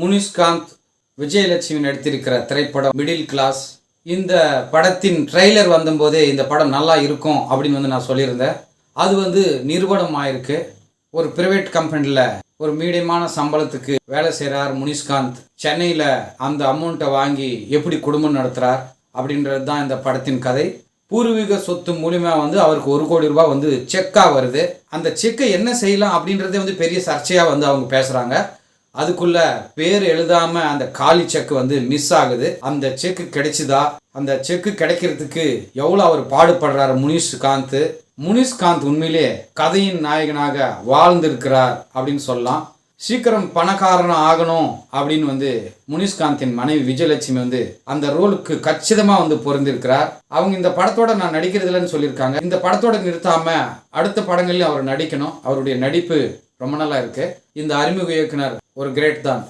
முனிஷ்காந்த் விஜயலட்சுமி நடித்திருக்கிற திரைப்படம் middle class. இந்த படத்தின் ட்ரெய்லர் வந்தபோதே இந்த படம் நல்லா இருக்கும் அப்படின்னு நான் சொல்லியிருந்தேன். அது நிறுவனம் ஆயிருக்கு. ஒரு பிரைவேட் கம்பெனியில் ஒரு மீடியமான சம்பளத்துக்கு வேலை செய்கிறார் முனிஷ்காந்த். சென்னையில் அந்த அமௌண்ட்டை வாங்கி எப்படி குடும்பம் நடத்துகிறார் அப்படின்றது தான் இந்த படத்தின் கதை. பூர்வீக சொத்து மூலியமாக அவருக்கு 1 கோடி ரூபாய் செக்காக வருது. அந்த செக்கை என்ன செய்யலாம் அப்படின்றதே பெரிய சர்ச்சையாக அவங்க பேசுகிறாங்க. அதுக்குள்ள பேர் எழுதாம அந்த காலி செக் மிஸ் ஆகுது. அந்த செக்கு கிடைச்சுதா? அந்த செக்கு கிடைக்கிறதுக்கு எவ்வளோ அவர் பாடுபடுறாரு முனிஷ்காந்த் உண்மையிலே கதையின் நாயகனாக வாழ்ந்திருக்கிறார் அப்படின்னு சொல்லலாம். சீக்கிரம் பணக்காரனா ஆகணும் அப்படின்னு முனிஷ்காந்தின் மனைவி விஜயலட்சுமி அந்த ரோலுக்கு கச்சிதமா பொருந்திருக்கிறார். அவங்க இந்த படத்தோட நான் நடிக்கிறதுலன்னு சொல்லியிருக்காங்க. இந்த படத்தோட நிறுத்தாம அடுத்த படங்கள்லயும் அவர் நடிக்கணும். அவருடைய நடிப்பு ரொம்ப நல்லா இருக்கு. இந்த அறிமுக இயக்குனர் ஒரு கிரேட் தான்.